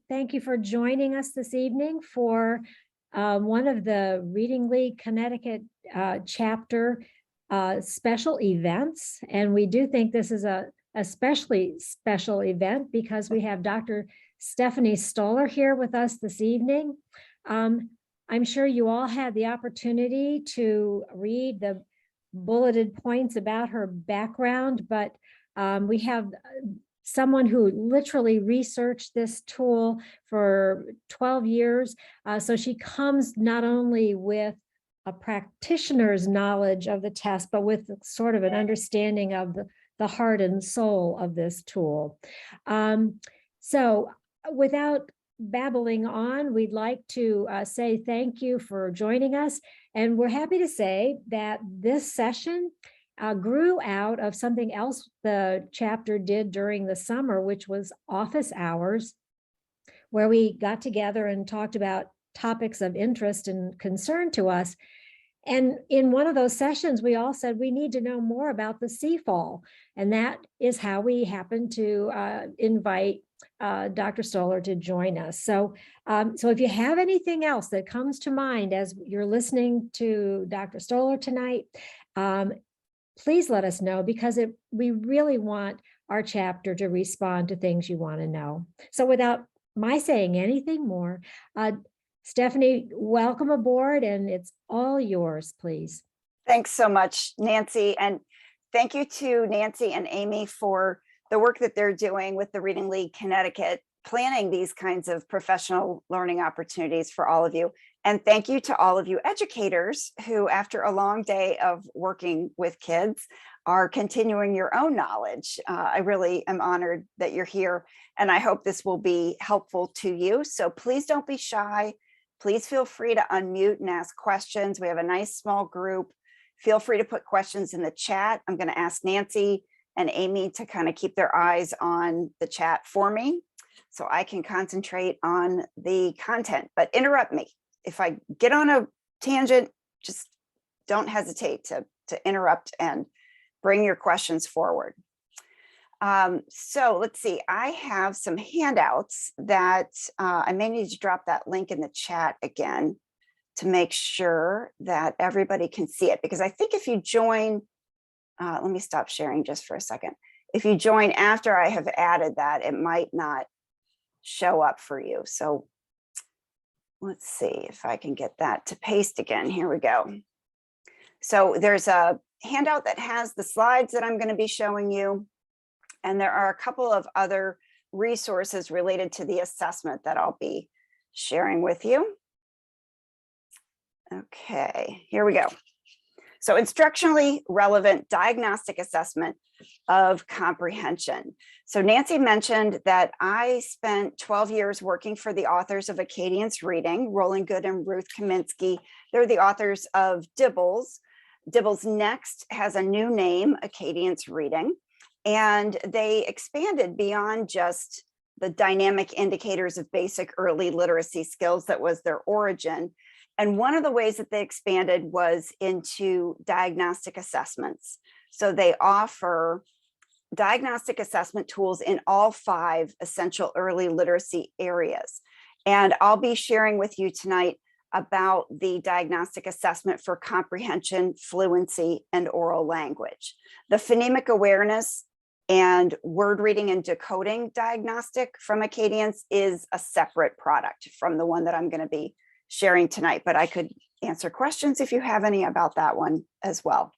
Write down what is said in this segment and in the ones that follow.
Thank you for joining us this evening for one of the Reading League Connecticut chapter special events. And we do think this is a especially special event because we have Dr. Stephanie Stollar here with us this evening. I'm sure you all had the opportunity to read the bulleted points about her background, but we have someone who literally researched this tool for 12 years. So she comes not only with a practitioner's knowledge of the test, but with sort of an understanding of the heart and soul of this tool. So without babbling on, we'd like to say thank you for joining us. And we're happy to say that this session grew out of something else the chapter did during the summer, which was office hours, where we got together and talked about topics of interest and concern to us. And in one of those sessions, we all said we need to know more about the CFOL. And that is how we happened to invite Dr. Stollar to join us. So if you have anything else that comes to mind as you're listening to Dr. Stollar tonight, please let us know, because we really want our chapter to respond to things you want to know. So without my saying anything more, Stephanie, welcome aboard, and it's all yours, please. Thanks so much, Nancy. And thank you to Nancy and Amy for the work that they're doing with the Reading League Connecticut, planning these kinds of professional learning opportunities for all of you. And thank you to all of you educators who, after a long day of working with kids, are continuing your own knowledge. I really am honored that you're here, and I hope this will be helpful to you. So please don't be shy. Please feel free to unmute and ask questions. We have a nice small group. Feel free to put questions in the chat. I'm going to ask Nancy and Amy to kind of keep their eyes on the chat for me so I can concentrate on the content, but interrupt me. If I get on a tangent, just don't hesitate to interrupt and bring your questions forward. So let's see, I have some handouts that I may need to drop that link in the chat again to make sure that everybody can see it, because I think if you join, let me stop sharing just for a second. If you join after I have added that, it might not show up for you. So let's see if I can get that to paste again. Here we go. So there's a handout that has the slides that I'm going to be showing you. And there are a couple of other resources related to the assessment that I'll be sharing with you. Okay, here we go. So instructionally relevant diagnostic assessment of comprehension. So Nancy mentioned that I spent 12 years working for the authors of Acadience Reading, Roland Good and Ruth Kaminsky. They're the authors of Dibbles. Dibbles Next has a new name, Acadience Reading, and they expanded beyond just the dynamic indicators of basic early literacy skills that was their origin. And one of the ways that they expanded was into diagnostic assessments. So they offer diagnostic assessment tools in all 5 essential early literacy areas. And I'll be sharing with you tonight about the diagnostic assessment for comprehension, fluency, and oral language. The phonemic awareness and word reading and decoding diagnostic from Acadience is a separate product from the one that I'm going to be sharing tonight, but I could answer questions if you have any about that one as well.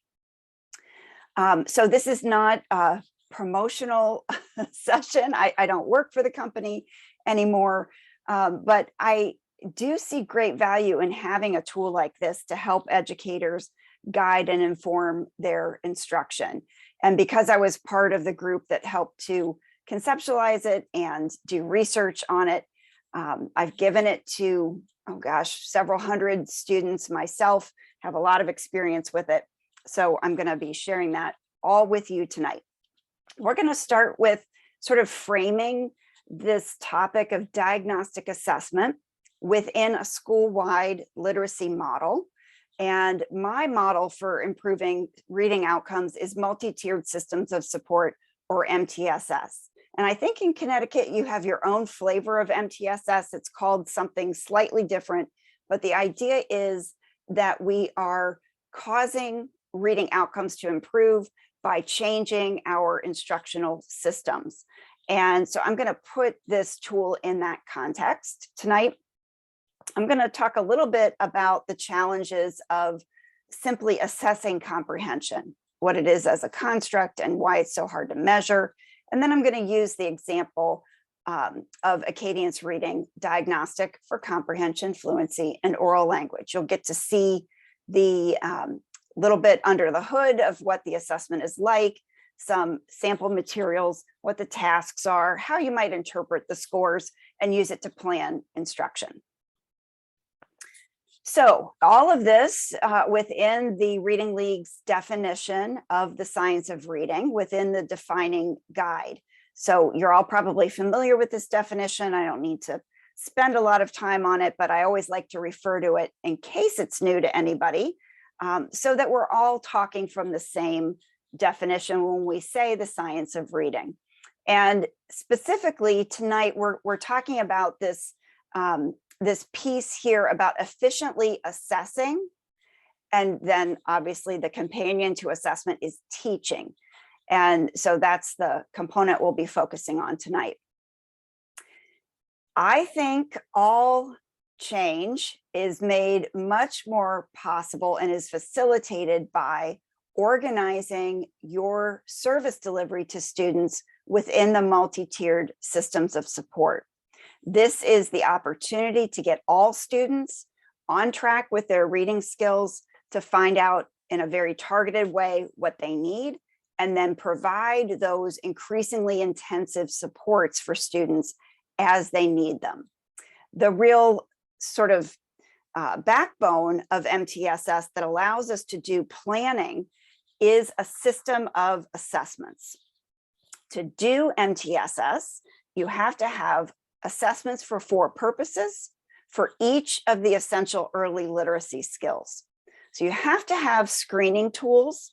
So this is not a promotional session. I don't work for the company anymore, but I do see great value in having a tool like this to help educators guide and inform their instruction. And because I was part of the group that helped to conceptualize it and do research on it, I've given it to, oh gosh, several hundred students myself, have a lot of experience with it. So I'm going to be sharing that all with you tonight. We're going to start with sort of framing this topic of diagnostic assessment within a school-wide literacy model. And my model for improving reading outcomes is multi-tiered systems of support, or MTSS. And I think in Connecticut, you have your own flavor of MTSS. It's called something slightly different, but the idea is that we are causing reading outcomes to improve by changing our instructional systems. And so I'm going to put this tool in that context tonight. I'm going to talk a little bit about the challenges of simply assessing comprehension, what it is as a construct and why it's so hard to measure. And then I'm going to use the example of Acadience reading diagnostic for comprehension, fluency, and oral language. You'll get to see the little bit under the hood of what the assessment is like, some sample materials, what the tasks are, how you might interpret the scores, and use it to plan instruction. So all of this within the Reading League's definition of the science of reading within the defining guide. So you're all probably familiar with this definition. I don't need to spend a lot of time on it, but I always like to refer to it in case it's new to anybody, so that we're all talking from the same definition when we say the science of reading. And specifically tonight, we're talking about this this piece here about efficiently assessing, and then obviously the companion to assessment is teaching. And so that's the component we'll be focusing on tonight. I think all change is made much more possible and is facilitated by organizing your service delivery to students within the multi-tiered systems of support. This is the opportunity to get all students on track with their reading skills, to find out in a very targeted way what they need, and then provide those increasingly intensive supports for students as they need them. The real sort of backbone of MTSS that allows us to do planning is a system of assessments. To do MTSS, you have to have assessments for 4 purposes for each of the essential early literacy skills. So you have to have screening tools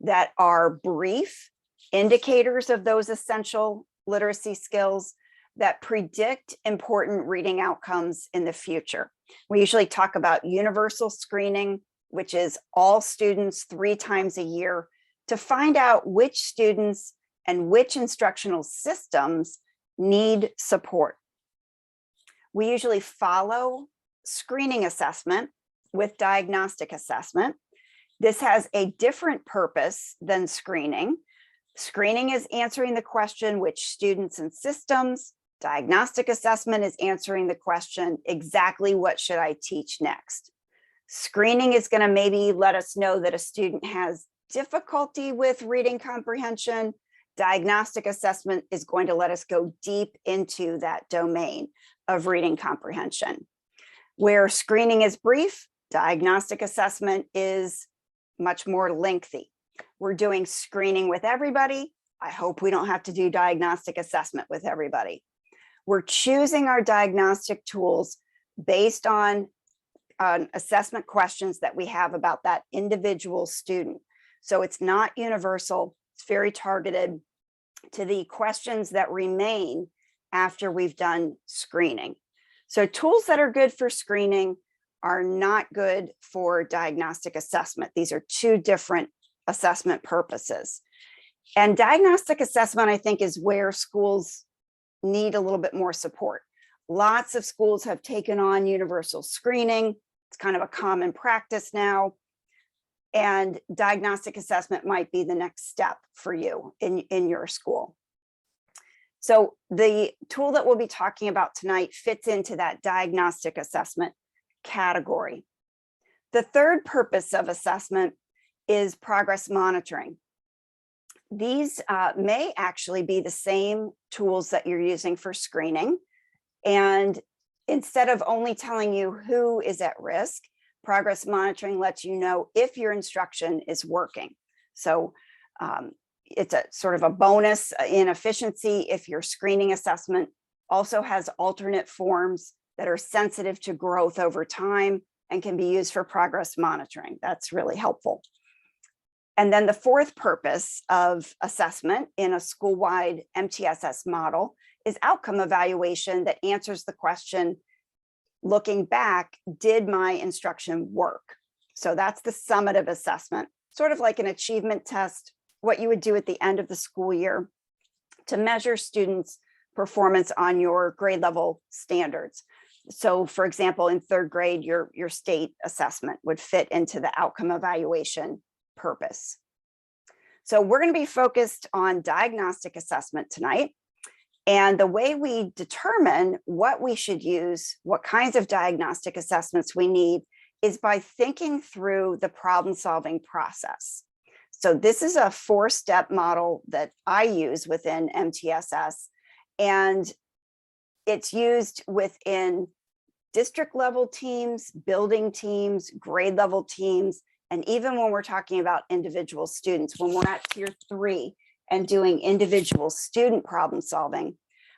that are brief indicators of those essential literacy skills that predict important reading outcomes in the future. We usually talk about universal screening, which is all students 3 times a year, to find out which students and which instructional systems need support. We usually follow screening assessment with diagnostic assessment. This has a different purpose than screening. Screening is answering the question, which students and systems. Diagnostic assessment is answering the question, exactly what should I teach next? Screening is going to maybe let us know that a student has difficulty with reading comprehension. Diagnostic assessment is going to let us go deep into that domain of reading comprehension. Where screening is brief, diagnostic assessment is much more lengthy. We're doing screening with everybody. I hope we don't have to do diagnostic assessment with everybody. We're choosing our diagnostic tools based on assessment questions that we have about that individual student. So it's not universal, it's very targeted to the questions that remain after we've done screening. So tools that are good for screening are not good for diagnostic assessment. These are 2 different assessment purposes. And diagnostic assessment, I think, is where schools need a little bit more support. Lots of schools have taken on universal screening. It's kind of a common practice now. And diagnostic assessment might be the next step for you in your school. So the tool that we'll be talking about tonight fits into that diagnostic assessment category. The third purpose of assessment is progress monitoring. These may actually be the same tools that you're using for screening. And instead of only telling you who is at risk, progress monitoring lets you know if your instruction is working. So it's a sort of a bonus in efficiency if your screening assessment also has alternate forms that are sensitive to growth over time and can be used for progress monitoring. That's really helpful. And then the fourth purpose of assessment in a school-wide MTSS model is outcome evaluation that answers the question, looking back, did my instruction work? So that's the summative assessment, sort of like an achievement test, what you would do at the end of the school year to measure students' performance on your grade level standards. So for example, in third grade, your state assessment would fit into the outcome evaluation purpose. So we're going to be focused on diagnostic assessment tonight. And the way we determine what we should use, what kinds of diagnostic assessments we need, is by thinking through the problem-solving process. So this is a 4-step model that I use within MTSS, and it's used within district level teams, building teams, grade level teams, and even when we're talking about individual students, when we're at tier 3 and doing individual student problem solving,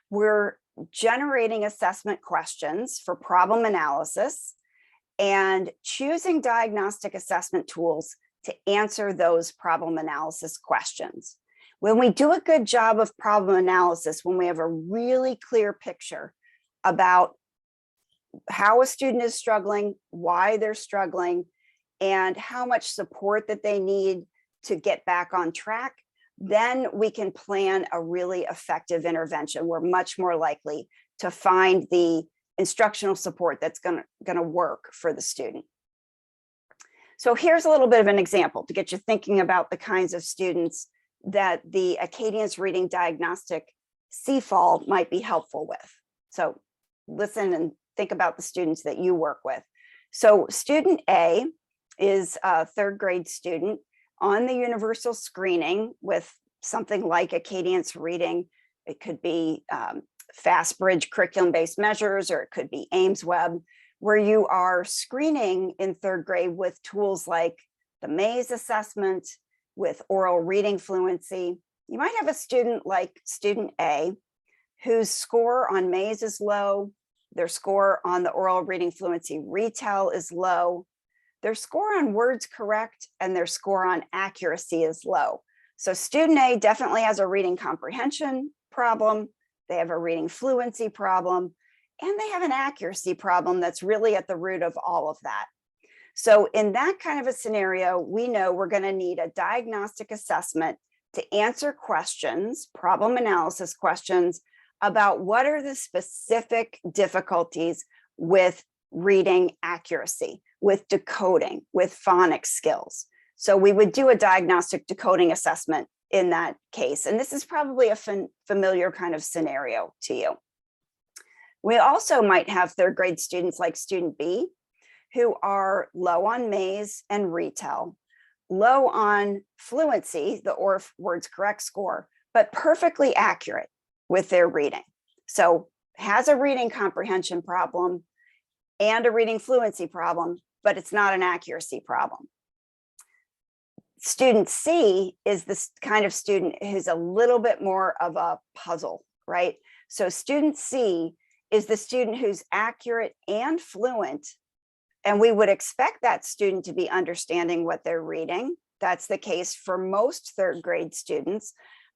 we're generating assessment questions for problem analysis and choosing diagnostic assessment tools to answer those problem analysis questions. When we do a good job of problem analysis, when we have a really clear picture about how a student is struggling, why they're struggling, and how much support that they need to get back on track, then we can plan a really effective intervention. We're much more likely to find the instructional support that's going to work for the student. So here's a little bit of an example to get you thinking about the kinds of students that the Acadience Reading Diagnostic CFOL might be helpful with. So listen and think about the students that you work with. So student A is a third grade student on the universal screening with something like Acadience Reading. It could be FastBridge curriculum-based measures, or it could be Ames Web, where you are screening in third grade with tools like the Maze assessment, with oral reading fluency. You might have a student like student A, whose score on Maze is low, their score on the oral reading fluency retell is low, their score on words correct and their score on accuracy is low. So student A definitely has a reading comprehension problem, they have a reading fluency problem, and they have an accuracy problem that's really at the root of all of that. So in that kind of a scenario, we know we're going to need a diagnostic assessment to answer questions, problem analysis questions, about what are the specific difficulties with reading accuracy, with decoding, with phonics skills. So we would do a diagnostic decoding assessment in that case. And this is probably a familiar kind of scenario to you. We also might have third grade students like student B, who are low on Maze and retell, low on fluency, the ORF words correct score, but perfectly accurate with their reading. So has a reading comprehension problem and a reading fluency problem, but it's not an accuracy problem. Student C is this kind of student who's a little bit more of a puzzle, right? So student C is the student who's accurate and fluent, and we would expect that student to be understanding what they're reading. That's the case for most third grade students.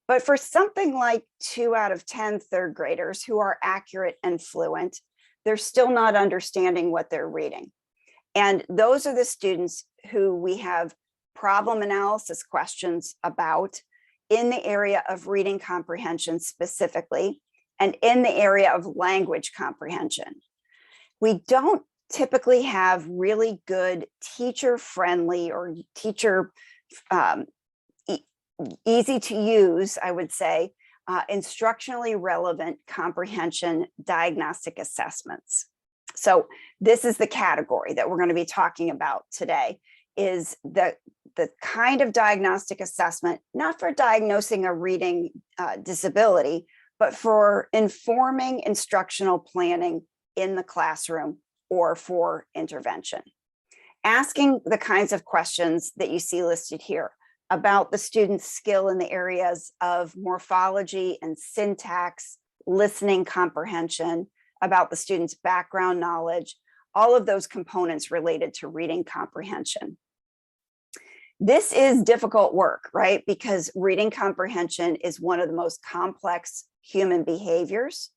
But for something like 2 out of 10 third graders who are accurate and fluent, they're still not understanding what they're reading. And those are the students who we have problem analysis questions about in the area of reading comprehension specifically, and in the area of language comprehension. We don't typically have really good teacher-friendly or teacher easy to use, I would say, instructionally relevant comprehension diagnostic assessments. So this is the category that we're going to be talking about today, is the kind of diagnostic assessment, not for diagnosing a reading disability, but for informing instructional planning in the classroom or for intervention. Asking the kinds of questions that you see listed here about the student's skill in the areas of morphology and syntax, listening comprehension, about the student's background knowledge, all of those components related to reading comprehension. This is difficult work, right? Because reading comprehension is one of the most complex human behaviors.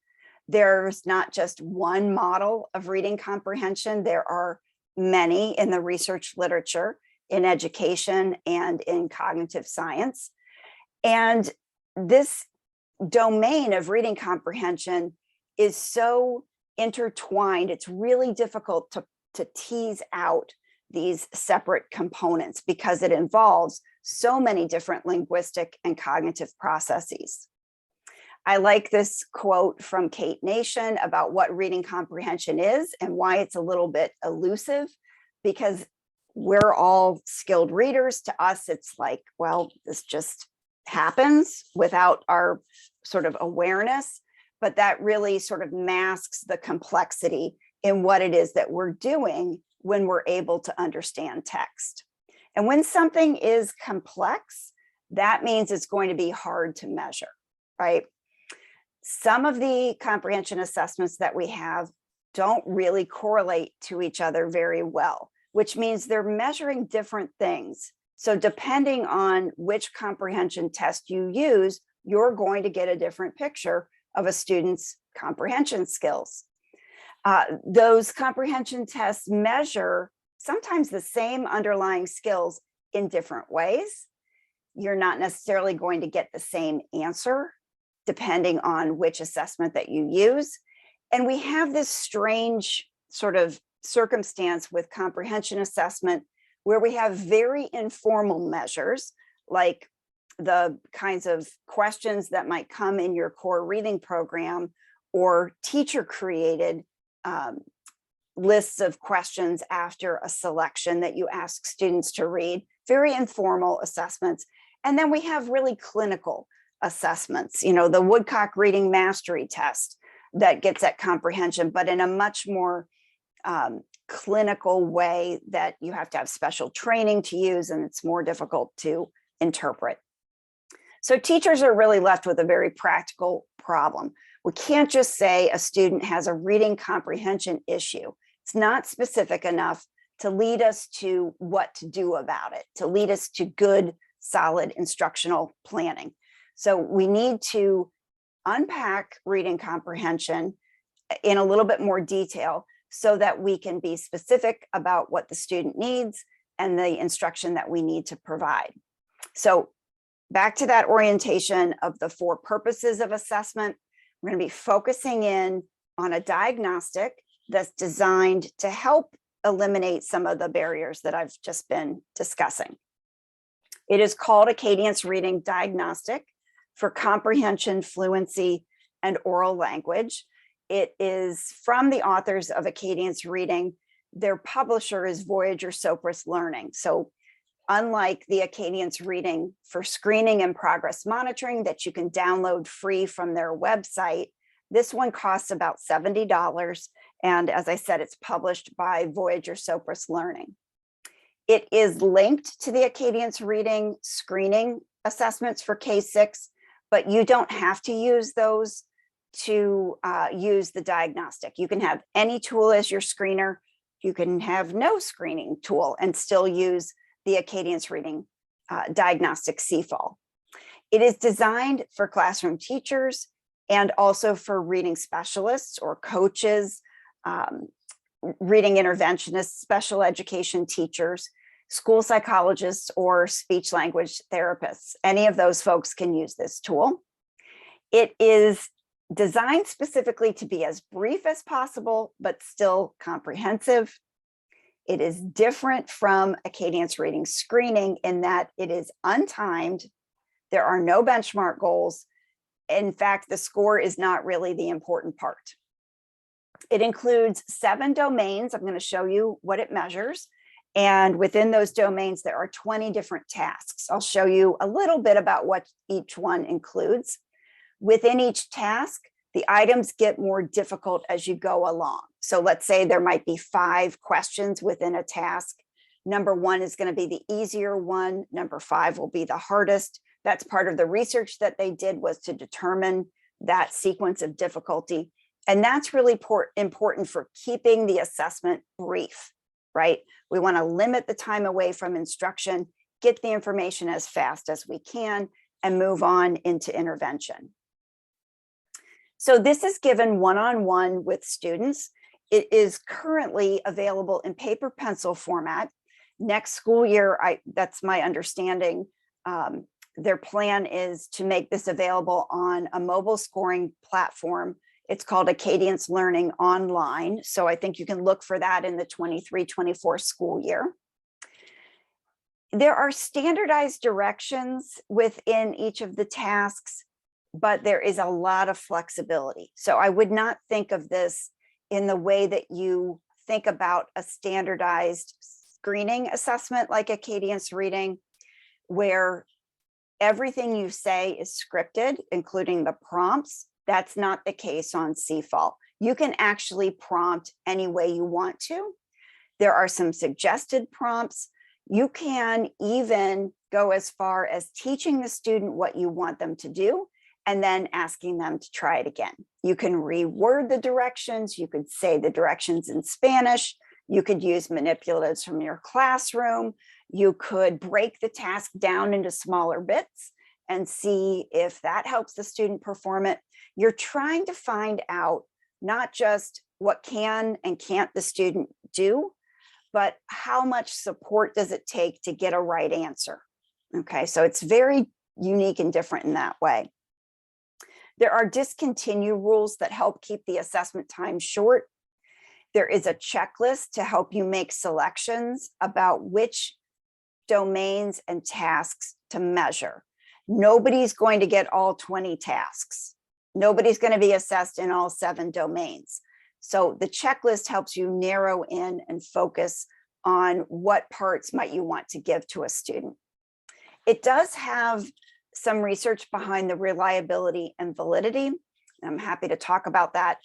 There's not just one model of reading comprehension. There are many in the research literature, in education, and in cognitive science. And this domain of reading comprehension is so intertwined, it's really difficult to tease out these separate components because it involves so many different linguistic and cognitive processes. I like this quote from Kate Nation about what reading comprehension is and why it's a little bit elusive, because we're all skilled readers. To us, it's like, well, this just happens without our sort of awareness, but that really sort of masks the complexity in what it is that we're doing when we're able to understand text. And when something is complex, that means it's going to be hard to measure, right? Some of the comprehension assessments that we have don't really correlate to each other very well, which means they're measuring different things. So depending on which comprehension test you use, you're going to get a different picture of a student's comprehension skills. Those comprehension tests measure sometimes the same underlying skills in different ways. You're not necessarily going to get the same answer depending on which assessment that you use. And we have this strange sort of circumstance with comprehension assessment where we have very informal measures, like the kinds of questions that might come in your core reading program, or teacher created lists of questions after a selection that you ask students to read, very informal assessments. And then we have really clinical assessments, you know, the Woodcock Reading Mastery Test that gets at comprehension, but in a much more clinical way that you have to have special training to use, and it's more difficult to interpret. So teachers are really left with a very practical problem. We can't just say a student has a reading comprehension issue. It's not specific enough to lead us to what to do about it, to lead us to good, solid instructional planning. So we need to unpack reading comprehension in a little bit more detail so that we can be specific about what the student needs and the instruction that we need to provide. So back to that orientation of the 4 purposes of assessment, we're going to be focusing in on a diagnostic that's designed to help eliminate some of the barriers that I've just been discussing. It is called a Cadence Reading Diagnostic for comprehension, fluency, and oral language. It is from the authors of Acadience Reading. Their publisher is Voyager Sopris Learning. So unlike the Acadience Reading for screening and progress monitoring that you can download free from their website, this one costs about $70. And as I said, it's published by Voyager Sopris Learning. It is linked to the Acadience Reading screening assessments for K6, but you don't have to use those to use the diagnostic. You can have any tool as your screener. You can have no screening tool and still use the Acadience Reading Diagnostic CFOL. It is designed for classroom teachers and also for reading specialists or coaches, reading interventionists, special education teachers, school psychologists, or speech language therapists. Any of those folks can use this tool. It is designed specifically to be as brief as possible, but still comprehensive. It is different from Acadience Reading screening in that it is untimed. There are no benchmark goals. In fact, the score is not really the important part. It includes 7 domains. I'm going to show you what it measures. And within those domains, there are 20 different tasks. I'll show you a little bit about what each one includes. Within each task, the items get more difficult as you go along. So let's say there might be 5 questions within a task. Number 1 is going to be the easier one. Number 5 will be the hardest. That's part of the research that they did, was to determine that sequence of difficulty. And that's really important for keeping the assessment brief, right? We want to limit the time away from instruction get the information as fast as we can, and move on into intervention. So this is given one-on-one with students. It is currently available in paper pencil format. Next school year, that's my understanding, their plan is to make this available on a mobile scoring platform. It's called Acadience Learning Online. So I think you can look for that in the 23-24 school year. There are standardized directions within each of the tasks, but there is a lot of flexibility. So I would not think of this in the way that you think about a standardized screening assessment like Acadience Reading, where everything you say is scripted, including the prompts. That's not the case on CFOL. You can actually prompt any way you want to. There are some suggested prompts. You can even go as far as teaching the student what you want them to do and then asking them to try it again. You can reword the directions. You could say the directions in Spanish. You could use manipulatives from your classroom. You could break the task down into smaller bits and see if that helps the student perform it. You're trying to find out not just what can and can't the student do, but how much support does it take to get a right answer? Okay, so it's very unique and different in that way. There are discontinue rules that help keep the assessment time short. There is a checklist to help you make selections about which domains and tasks to measure. Nobody's going to get all 20 tasks. Nobody's going to be assessed in all 7 domains. So the checklist helps you narrow in and focus on what parts might you want to give to a student. It does have some research behind the reliability and validity. I'm happy to talk about that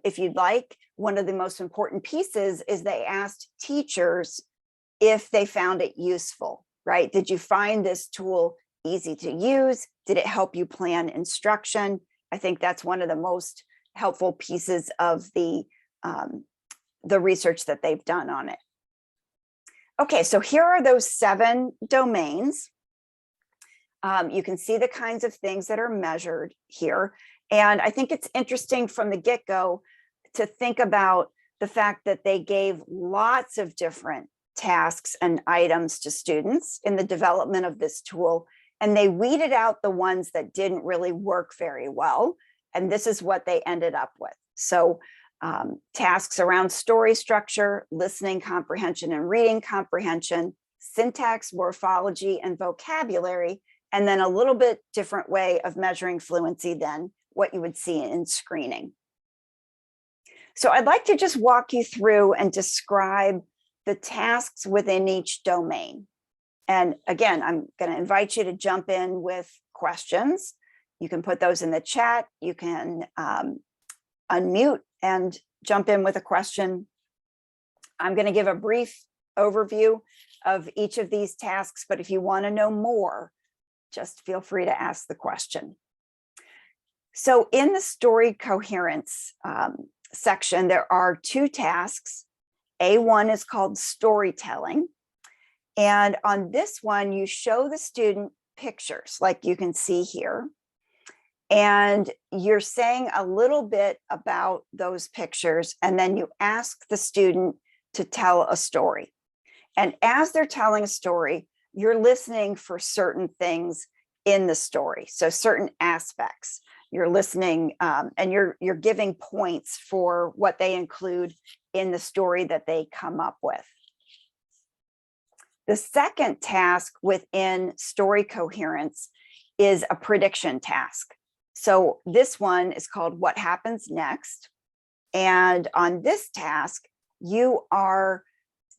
if you'd like. One of the most important pieces is they asked teachers if they found it useful, right? Did you find this tool easy to use? Did it help you plan instruction? I think that's one of the most helpful pieces of the research that they've done on it. Okay, so here are those 7 domains. You can see the kinds of things that are measured here. And I think it's interesting from the get-go to think about the fact that they gave lots of different tasks and items to students in the development of this tool, and they weeded out the ones that didn't really work very well. And this is what they ended up with. So tasks around story structure, listening comprehension and reading comprehension, syntax, morphology, and vocabulary, and then a little bit different way of measuring fluency than what you would see in screening. So I'd like to just walk you through and describe the tasks within each domain. And again, I'm going to invite you to jump in with questions. You can put those in the chat. You can unmute and jump in with a question. I'm going to give a brief overview of each of these tasks, but if you want to know more, just feel free to ask the question. So in the story coherence section, there are 2 tasks. A1 is called storytelling. And on this one, you show the student pictures like you can see here. And you're saying a little bit about those pictures, and then you ask the student to tell a story. And as they're telling a story, you're listening for certain things in the story. So certain aspects, you're listening and you're giving points for what they include in the story that they come up with. The second task within story coherence is a prediction task. So this one is called What Happens Next. And on this task, you are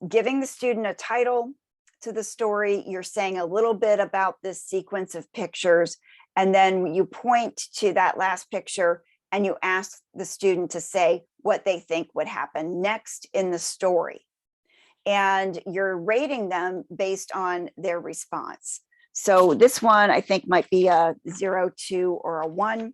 giving the student a title to the story. You're saying a little bit about this sequence of pictures, and then you point to that last picture and you ask the student to say what they think would happen next in the story. And you're rating them based on their response. So this one I think might be a 0, 2, or a 1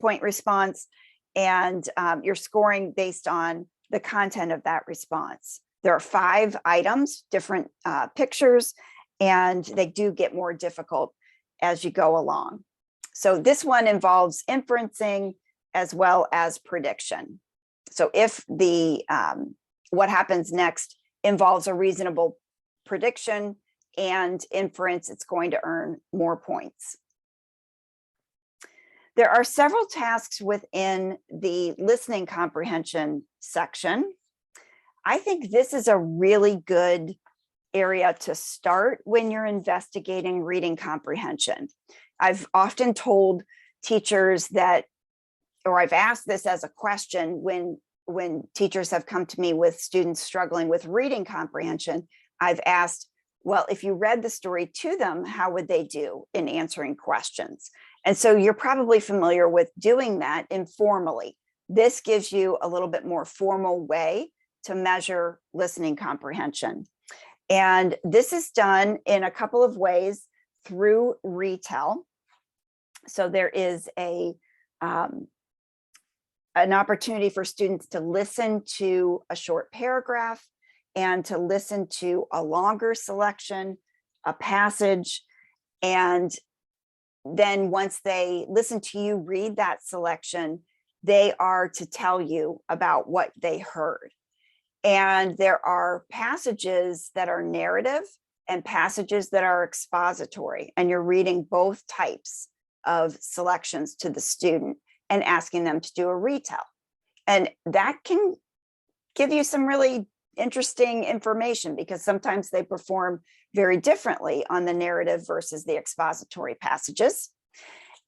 point response. And you're scoring based on the content of that response. There are 5 items, different pictures, and they do get more difficult as you go along. So this one involves inferencing as well as prediction. So if the what happens next involves a reasonable prediction and inference, it's going to earn more points. There are several tasks within the listening comprehension section. I think this is a really good area to start when you're investigating reading comprehension. I've often told teachers that, or I've asked this as a question when teachers have come to me with students struggling with reading comprehension. I've asked, well, if you read the story to them, how would they do in answering questions? And so you're probably familiar with doing that informally. This gives you a little bit more formal way to measure listening comprehension. And this is done in a couple of ways through retell. So there is an opportunity for students to listen to a short paragraph and to listen to a longer selection, a passage. And then once they listen to you read that selection, they are to tell you about what they heard. And there are passages that are narrative and passages that are expository. And you're reading both types of selections to the student and asking them to do a retell. And that can give you some really interesting information because sometimes they perform very differently on the narrative versus the expository passages.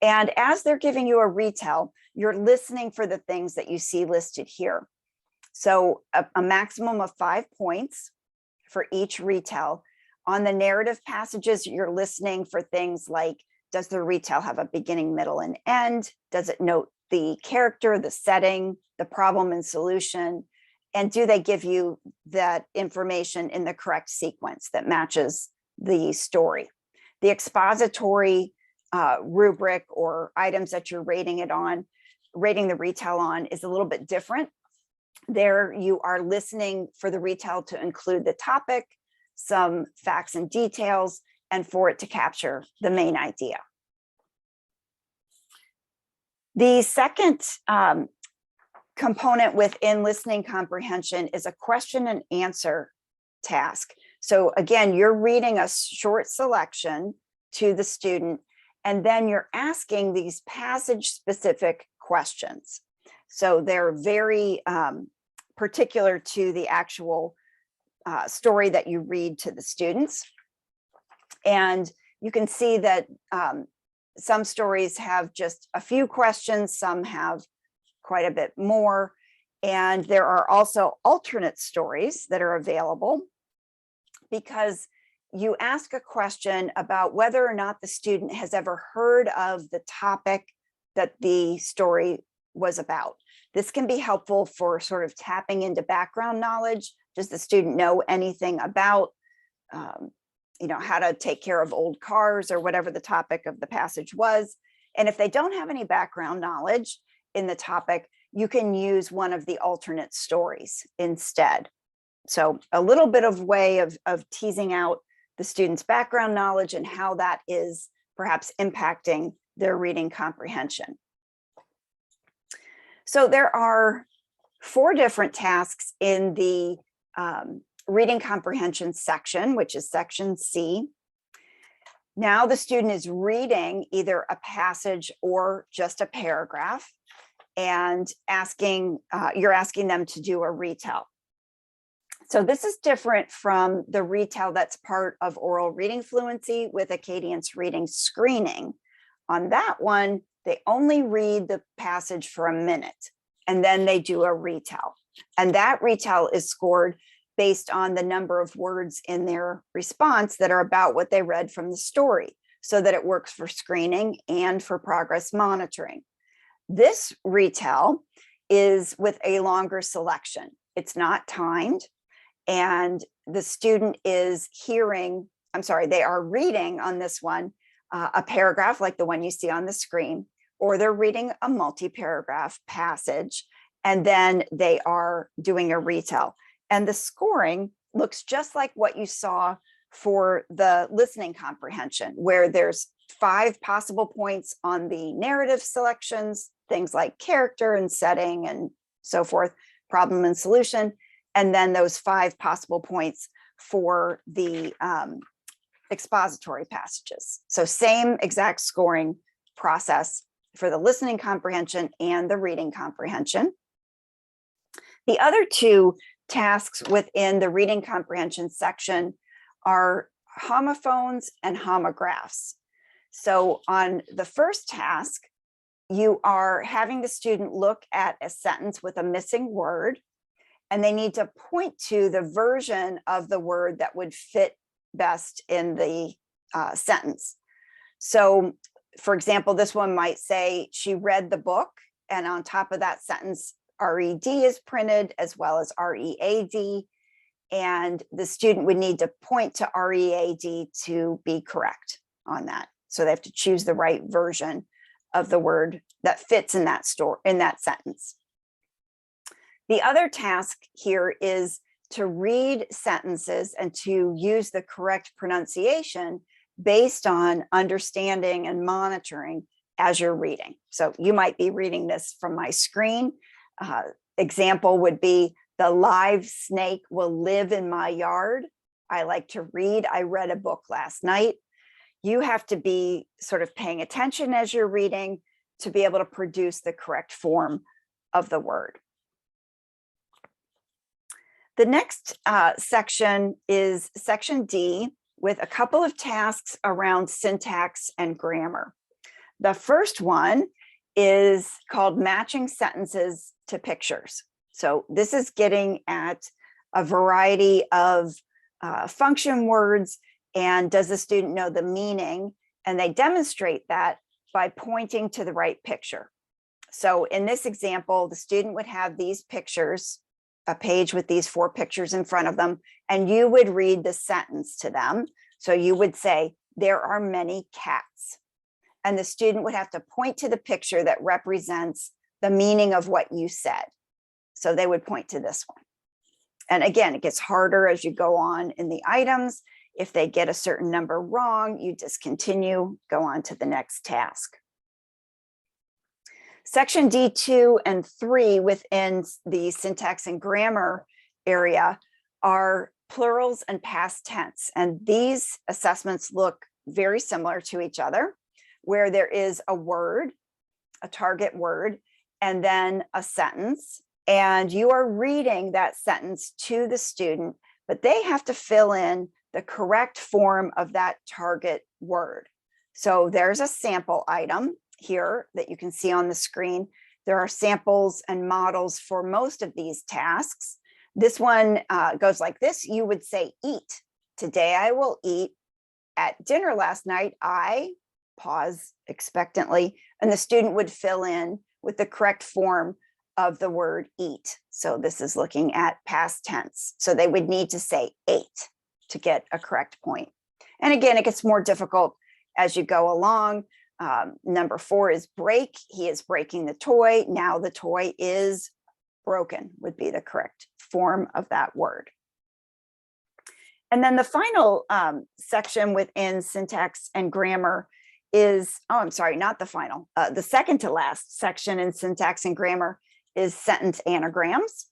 And as they're giving you a retell, you're listening for the things that you see listed here. So a maximum of 5 points for each retell. On the narrative passages, you're listening for things like, does the retell have a beginning, middle, and end? Does it note the character, the setting, the problem and solution? And do they give you that information in the correct sequence that matches the story? The expository rubric or items that you're rating the retell on is a little bit different. There you are listening for the retell to include the topic, some facts and details, and for it to capture the main idea. The second component within listening comprehension is a question and answer task. So again, you're reading a short selection to the student, and then you're asking these passage specific questions. So they're very particular to the actual story that you read to the students. And you can see that some stories have just a few questions, some have quite a bit more. And there are also alternate stories that are available because you ask a question about whether or not the student has ever heard of the topic that the story was about. This can be helpful for sort of tapping into background knowledge. Does the student know anything about how to take care of old cars or whatever the topic of the passage was? And if they don't have any background knowledge in the topic, you can use one of the alternate stories instead. So a little bit of way of teasing out the student's background knowledge and how that is perhaps impacting their reading comprehension. So there are 4 different tasks in the reading comprehension section, which is section C. Now the student is reading either a passage or just a paragraph and you're asking them to do a retell. So this is different from the retell that's part of oral reading fluency with Acadience reading screening. On that one, they only read the passage for a minute and then they do a retell. And that retell is scored based on the number of words in their response that are about what they read from the story, so that it works for screening and for progress monitoring. This retell is with a longer selection. It's not timed, and the student is they are reading on this one a paragraph like the one you see on the screen, or they're reading a multi-paragraph passage, and then they are doing a retell. And the scoring looks just like what you saw for the listening comprehension, where there's 5 possible points on the narrative selections, things like character and setting and so forth, problem and solution, and then those 5 possible points for the expository passages. So same exact scoring process for the listening comprehension and the reading comprehension. The other 2 tasks within the reading comprehension section are homophones and homographs. So on the first task, you are having the student look at a sentence with a missing word, and they need to point to the version of the word that would fit best in the sentence. So for example, this one might say, she read the book, and on top of that sentence, RED is printed as well as READ, and the student would need to point to READ to be correct on that. So they have to choose the right version of the word that fits in that sentence. The other task here is to read sentences and to use the correct pronunciation based on understanding and monitoring as you're reading. So you might be reading this from my screen. Example would be, the live snake will live in my yard. I like to read. I read a book last night. You have to be sort of paying attention as you're reading to be able to produce the correct form of the word. The next section is section D, with a couple of tasks around syntax and grammar. The first one is called matching sentences to pictures. So this is getting at a variety of function words, and does the student know the meaning? And they demonstrate that by pointing to the right picture. So in this example, the student would have these pictures, a page with these 4 pictures in front of them, and you would read the sentence to them. So you would say, there are many cats. And the student would have to point to the picture that represents the meaning of what you said. So they would point to this one. And again, it gets harder as you go on in the items. If they get a certain number wrong, you discontinue, go on to the next task. Section D2 and 3 within the syntax and grammar area are plurals and past tense. And these assessments look very similar to each other, where there is a word, a target word, and then a sentence. And you are reading that sentence to the student, but they have to fill in the correct form of that target word. So there's a sample item here that you can see on the screen. There are samples and models for most of these tasks. This one goes like this. You would say, eat. Today I will eat. At dinner last night, I pause expectantly, and the student would fill in with the correct form of the word eat. So this is looking at past tense. So they would need to say ate to get a correct point. And again, it gets more difficult as you go along. Number 4 is break. He is breaking the toy. Now the toy is broken would be the correct form of that word. And then the final section within syntax and grammar is, oh, I'm sorry, not the final. The second to last section in syntax and grammar is sentence anagrams.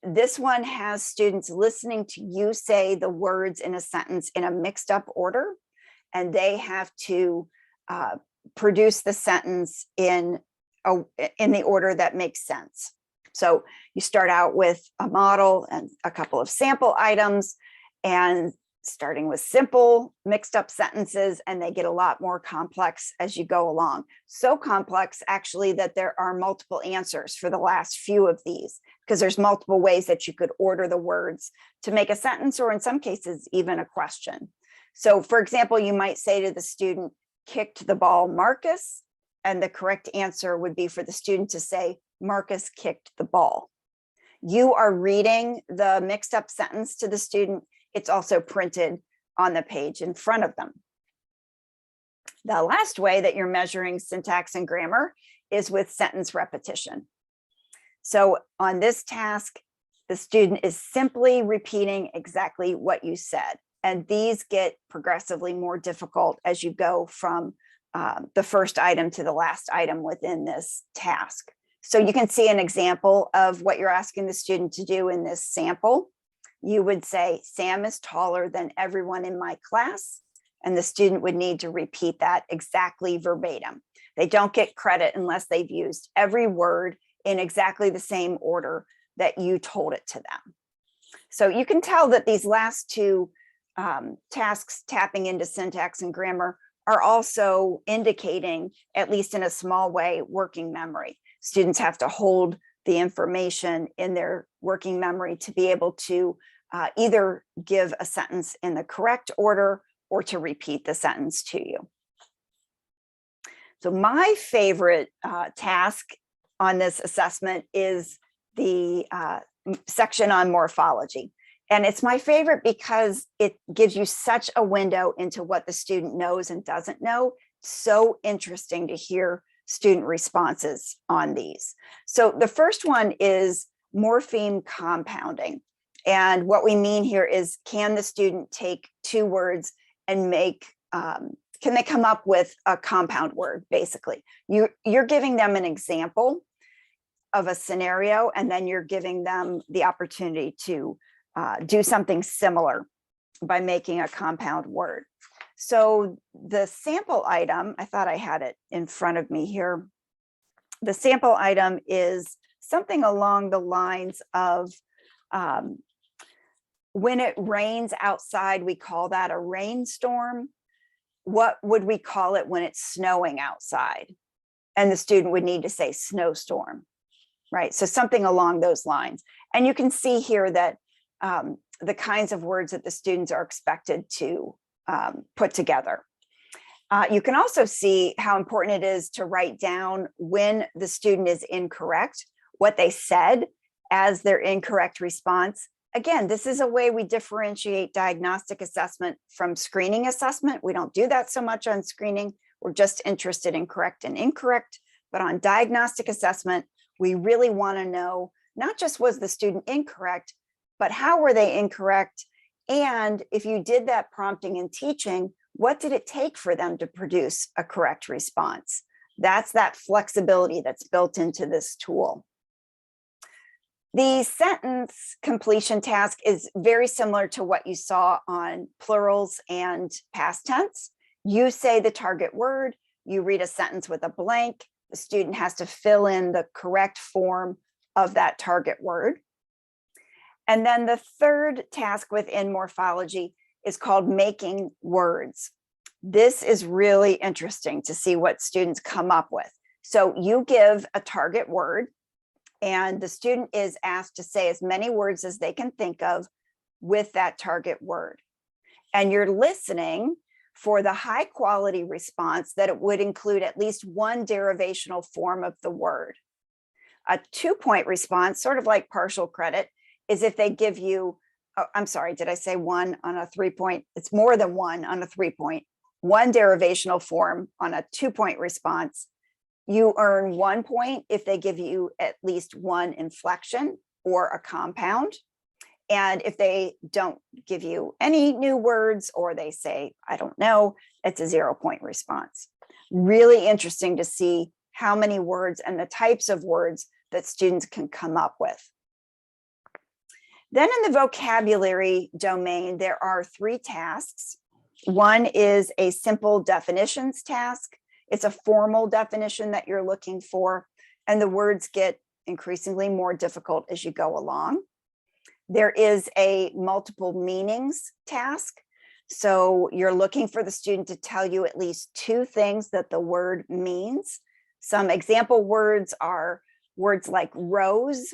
This one has students listening to you say the words in a sentence in a mixed up order, and they have to produce the sentence in the order that makes sense. So you start out with a model and a couple of sample items, and starting with simple mixed up sentences, and they get a lot more complex as you go along. So complex actually that there are multiple answers for the last few of these, because there's multiple ways that you could order the words to make a sentence, or in some cases, even a question. So for example, you might say to the student, kicked the ball Marcus, and the correct answer would be for the student to say, Marcus kicked the ball. You are reading the mixed up sentence to the student. It's also printed on the page in front of them. The last way that you're measuring syntax and grammar is with sentence repetition. So on this task, the student is simply repeating exactly what you said. And these get progressively more difficult as you go from the first item to the last item within this task. So you can see an example of what you're asking the student to do in this sample. You would say, Sam is taller than everyone in my class. And the student would need to repeat that exactly verbatim. They don't get credit unless they've used every word in exactly the same order that you told it to them. So you can tell that these last two tasks, tapping into syntax and grammar, are also indicating, at least in a small way, working memory. Students have to hold the information in their working memory to be able to either give a sentence in the correct order or to repeat the sentence to you. So my favorite task on this assessment is the section on morphology. And it's my favorite because it gives you such a window into what the student knows and doesn't know. So interesting to hear student responses on these. So the first one is morpheme compounding. And what we mean here is, can the student take two words and make, can they come up with a compound word, basically? You're giving them an example of a scenario, and then you're giving them the opportunity to do something similar by making a compound word. So the sample item, I thought I had it in front of me here. The sample item is something along the lines of, when it rains outside, we call that a rainstorm. What would we call it when it's snowing outside? And the student would need to say snowstorm, right? So something along those lines. And you can see here that the kinds of words that the students are expected to put together. You can also see how important it is to write down when the student is incorrect, what they said as their incorrect response. Again, this is a way we differentiate diagnostic assessment from screening assessment. We don't do that so much on screening. We're just interested in correct and incorrect. But on diagnostic assessment, we really want to know, not just was the student incorrect, but how were they incorrect? And if you did that prompting and teaching, what did it take for them to produce a correct response? That's that flexibility that's built into this tool. The sentence completion task is very similar to what you saw on plurals and past tense. You say the target word, you read a sentence with a blank, the student has to fill in the correct form of that target word. And then the third task within morphology is called making words. This is really interesting to see what students come up with. So you give a target word, and the student is asked to say as many words as they can think of with that target word. And you're listening for the high quality response that it would include at least one derivational form of the word. A 2-point response, sort of like partial credit, is if they give you, oh, I'm sorry, did I say one on a 3-point? It's more than one on a 3-point. One derivational form on a 2-point response. You earn 1 point if they give you at least one inflection or a compound. And if they don't give you any new words, or they say, I don't know, it's a 0-point response. Really interesting to see how many words and the types of words that students can come up with. Then in the vocabulary domain, there are 3 tasks. One is a simple definitions task. It's a formal definition that you're looking for, and the words get increasingly more difficult as you go along. There is a multiple meanings task. So you're looking for the student to tell you at least 2 things that the word means. Some example words are words like rose,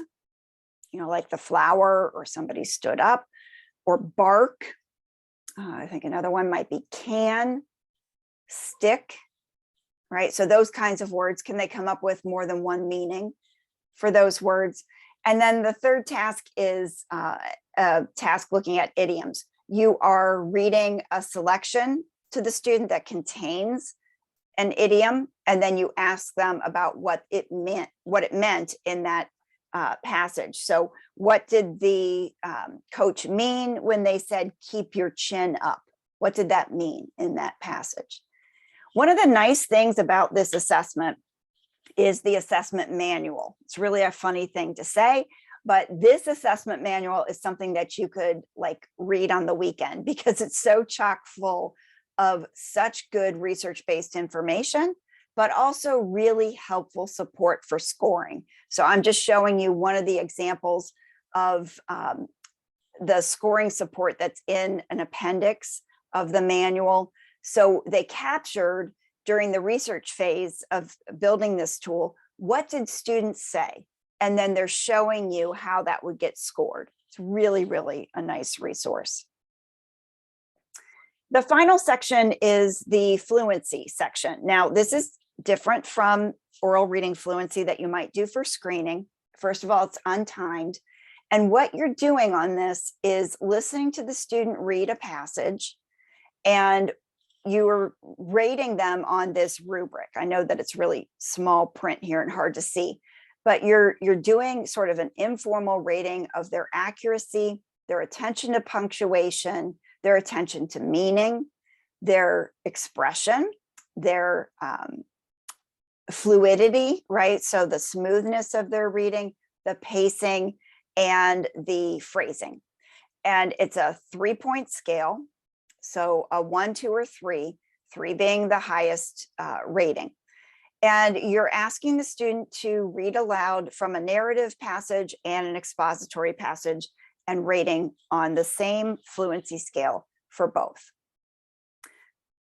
like the flower, or somebody stood up, or bark. I think another one might be can, stick, right? So those kinds of words, can they come up with more than one meaning for those words? And then the third task is a task looking at idioms. You are reading a selection to the student that contains an idiom, and then you ask them about what it meant in that passage. So what did the coach mean when they said, keep your chin up? What did that mean in that passage? One of the nice things about this assessment is the assessment manual. It's really a funny thing to say, but this assessment manual is something that you could like read on the weekend because it's so chock full of such good research-based information, but also really helpful support for scoring. So I'm just showing you one of the examples of the scoring support that's in an appendix of the manual. So they captured during the research phase of building this tool, what did students say? And then they're showing you how that would get scored. It's really, really a nice resource. The final section is the fluency section. Now, this is different from oral reading fluency that you might do for screening. First of all, it's untimed. And what you're doing on this is listening to the student read a passage, and you're rating them on this rubric. I know that it's really small print here and hard to see, but you're doing sort of an informal rating of their accuracy, their attention to punctuation, their attention to meaning, their expression, their fluidity, right? So the smoothness of their reading, the pacing, and the phrasing. And it's a 3-point scale. So a 1, 2, or 3, 3 being the highest rating. And you're asking the student to read aloud from a narrative passage and an expository passage and rating on the same fluency scale for both.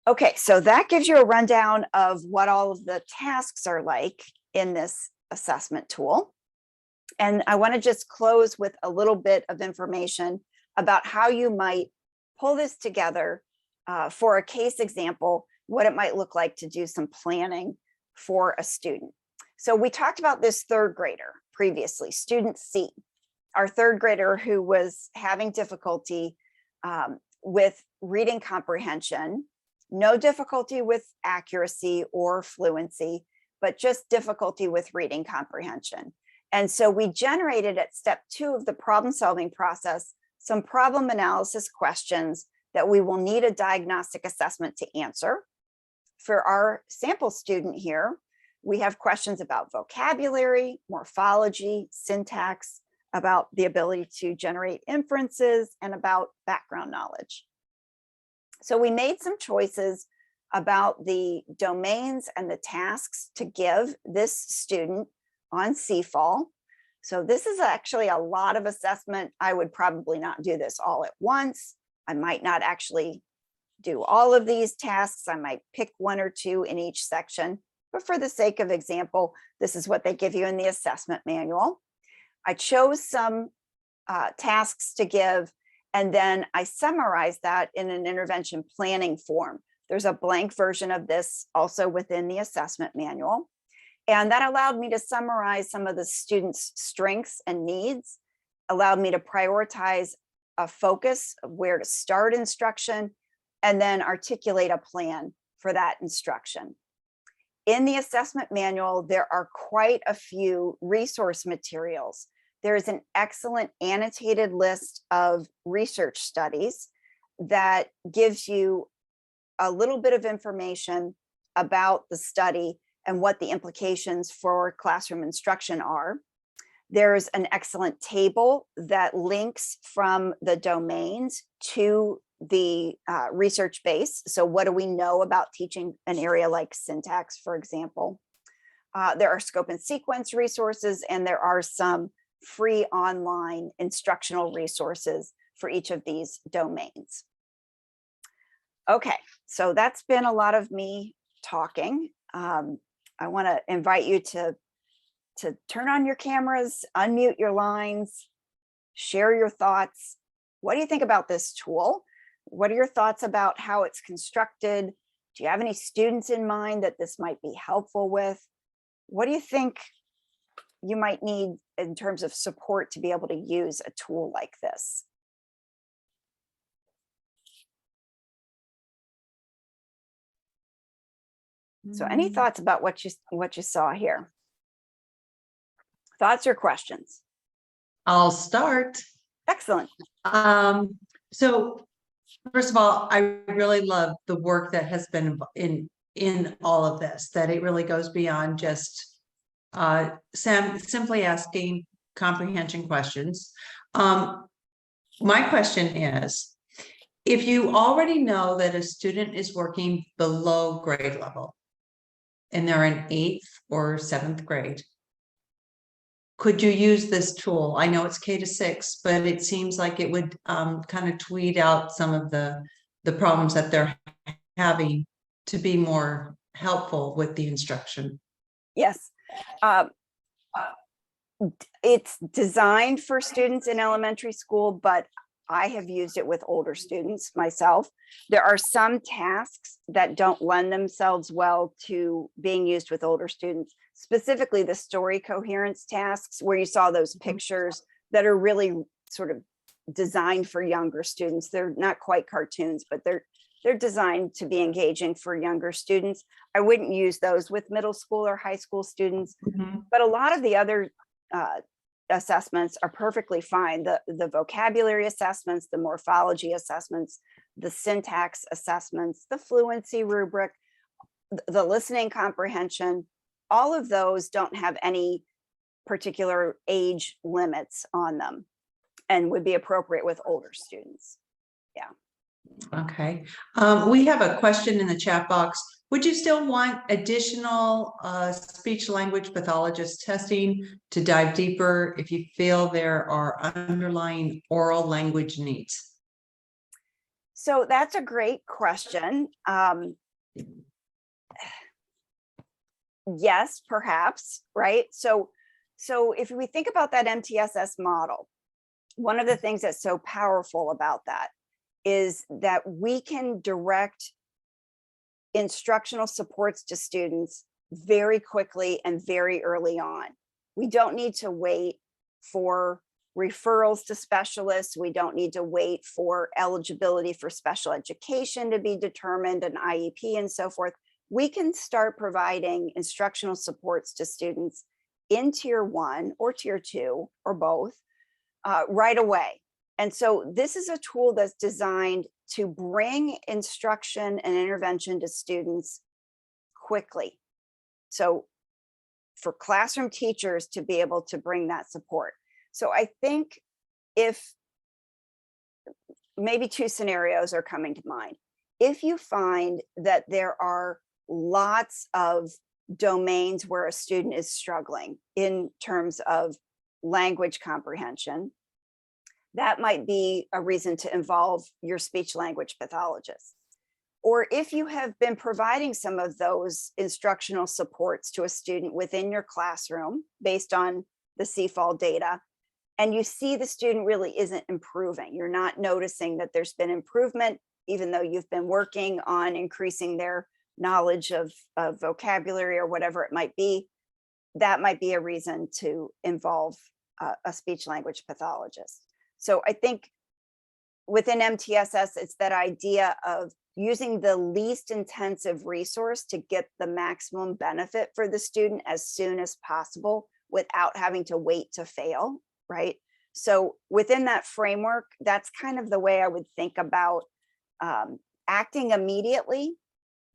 Okay, so that gives you a rundown of what all of the tasks are like in this assessment tool. And I want to just close with a little bit of information about how you might pull this together for a case example, what it might look like to do some planning for a student. So we talked about this third grader previously, student C, our third grader who was having difficulty with reading comprehension, no difficulty with accuracy or fluency, but just difficulty with reading comprehension. And so we generated at step 2 of the problem solving process some problem analysis questions that we will need a diagnostic assessment to answer. For our sample student here, we have questions about vocabulary, morphology, syntax, about the ability to generate inferences, and about background knowledge. So we made some choices about the domains and the tasks to give this student on CFOL. So this is actually a lot of assessment. I would probably not do this all at once. I might not actually do all of these tasks. I might pick 1 or 2 in each section, but for the sake of example, this is what they give you in the assessment manual. I chose some tasks to give, and then I summarized that in an intervention planning form. There's a blank version of this also within the assessment manual. And that allowed me to summarize some of the students' strengths and needs, allowed me to prioritize a focus of where to start instruction, and then articulate a plan for that instruction. In the assessment manual, there are quite a few resource materials. There is an excellent annotated list of research studies that gives you a little bit of information about the study and what the implications for classroom instruction are. There's an excellent table that links from the domains to the research base. So what do we know about teaching an area like syntax, for example? There are scope and sequence resources, and there are some free online instructional resources for each of these domains. Okay, so that's been a lot of me talking. I want to invite you to turn on your cameras, unmute your lines, share your thoughts. What do you think about this tool? What are your thoughts about how it's constructed? Do you have any students in mind that this might be helpful with? What do you think you might need in terms of support to be able to use a tool like this? So any thoughts about what you saw here? Thoughts or questions? I'll start. Excellent. So first of all, I really love the work that has been in all of this, that it really goes beyond just simply asking comprehension questions. My question is, if you already know that a student is working below grade level and they're in 8th or 7th grade, could you use this tool? I know it's K-6, but it seems like it would kind of tweet out some of the problems that they're having to be more helpful with the instruction. Yes. It's designed for students in elementary school, but I have used it with older students myself. There are some tasks that don't lend themselves well to being used with older students, specifically the story coherence tasks where you saw those pictures that are really sort of designed for younger students. They're not quite cartoons, but they're designed to be engaging for younger students. I wouldn't use those with middle school or high school students, but a lot of the other assessments are perfectly fine. The vocabulary assessments, the morphology assessments, the syntax assessments, the fluency rubric, the listening comprehension, all of those don't have any particular age limits on them and would be appropriate with older students. Yeah. Okay. We have a question in the chat box. Would you still want additional speech language pathologist testing to dive deeper if you feel there are underlying oral language needs? So that's a great question. Yes, perhaps, right? So if we think about that MTSS model, one of the things that's so powerful about that is that we can direct instructional supports to students very quickly and very early on. We don't need to wait for referrals to specialists. We don't need to wait for eligibility for special education to be determined, an IEP and so forth. We can start providing instructional supports to students in tier 1 or tier 2 or both right away. And so this is a tool that's designed to bring instruction and intervention to students quickly. So for classroom teachers to be able to bring that support. So I think if maybe 2 scenarios are coming to mind. If you find that there are lots of domains where a student is struggling in terms of language comprehension, that might be a reason to involve your speech language pathologist. Or if you have been providing some of those instructional supports to a student within your classroom based on the CFOL data, and you see the student really isn't improving, you're not noticing that there's been improvement, even though you've been working on increasing their knowledge of vocabulary or whatever it might be, that might be a reason to involve a speech language pathologist. So I think within MTSS, it's that idea of using the least intensive resource to get the maximum benefit for the student as soon as possible without having to wait to fail, right? So within that framework, that's kind of the way I would think about acting immediately,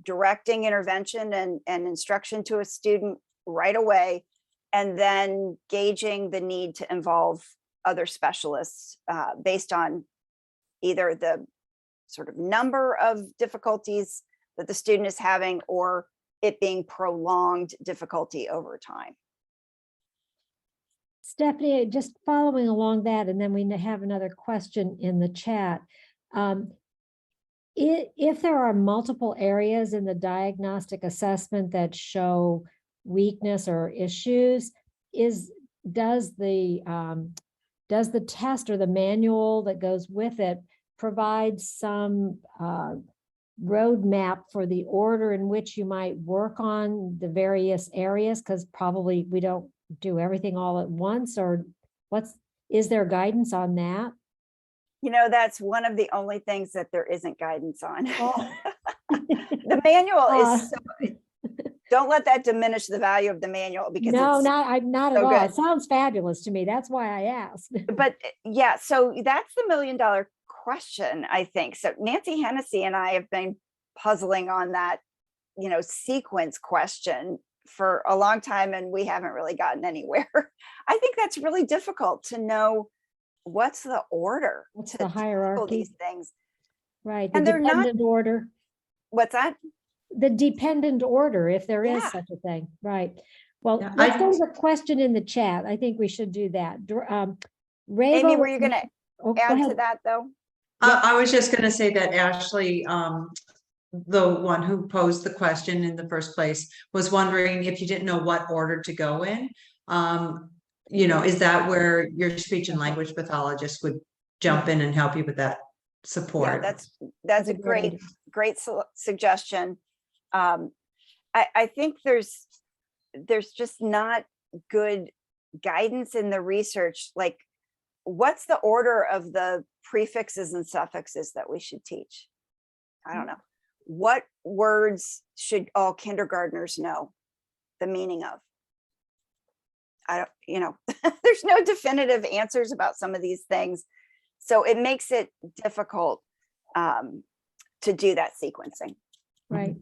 directing intervention and instruction to a student right away, and then gauging the need to involve other specialists based on either the sort of number of difficulties that the student is having or it being prolonged difficulty over time. Stephanie, just following along that, and then we have another question in the chat. If there are multiple areas in the diagnostic assessment that show weakness or issues, does the test or the manual that goes with it provide some roadmap for the order in which you might work on the various areas? Because probably we don't do everything all at once, or is there guidance on that? You know, that's one of the only things that there isn't guidance on. Oh. The manual is so, don't let that diminish the value of the manual because No, it's not at so all. good. It sounds fabulous to me. That's why I asked. But yeah, so that's the $1 million question, I think. So Nancy Hennessy and I have been puzzling on that, sequence question for a long time, and we haven't really gotten anywhere. I think that's really difficult to know what's the order What's to the tackle hierarchy? these things. Right, the And they're not, dependent order, what's that? the dependent order, if there is Yeah. such a thing, right? Well, Yeah, let's go to the question in the chat. I think we should do that. Amy, Ravo, were you going to oh, go add to ahead. that though? Yep. I was just gonna say that Ashley, the one who posed the question in the first place, was wondering if you didn't know what order to go in. Is that where your speech and language pathologist would jump in and help you with that Yeah, support? that's a a great great suggestion. I think there's just not good guidance in the research. Like, what's the order of the prefixes and suffixes that we should teach? I don't know. What words should all kindergartners know the meaning of? There's no definitive answers about some of these things. So it makes it difficult to do that sequencing. Right.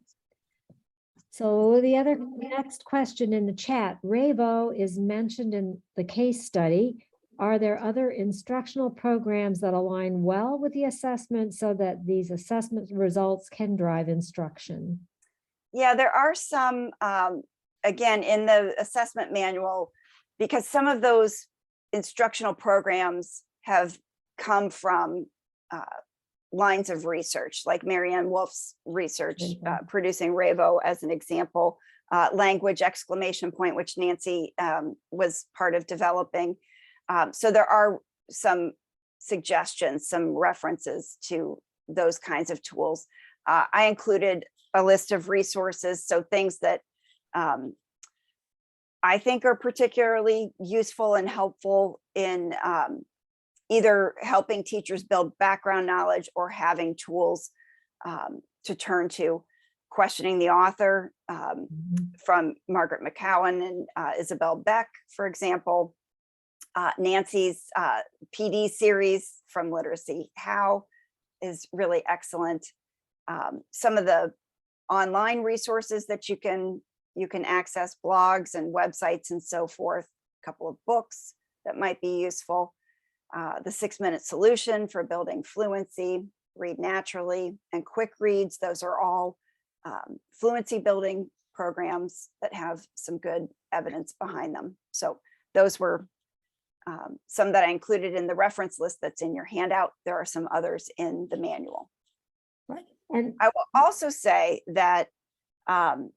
So the next question in the chat, Ravo is mentioned in the case study. Are there other instructional programs that align well with the assessment so that these assessment results can drive instruction? Yeah, there are some, again, in the assessment manual, because some of those instructional programs have come from lines of research, like Marianne Wolf's research, producing Ravo as an example, language exclamation point, which Nancy was part of developing. So there are some suggestions, some references to those kinds of tools. I included a list of resources, so things that I think are particularly useful and helpful in either helping teachers build background knowledge or having tools to turn to. Questioning the Author from Margaret McCowan and Isabel Beck, for example. Nancy's PD series from Literacy How is really excellent. Some of the online resources that you can access, blogs and websites and so forth, a couple of books that might be useful. The 6-Minute Solution for building fluency, Read Naturally, and Quick Reads. Those are all fluency building programs that have some good evidence behind them. So those were some that I included in the reference list that's in your handout. There are some others in the manual. Right. And I will also say that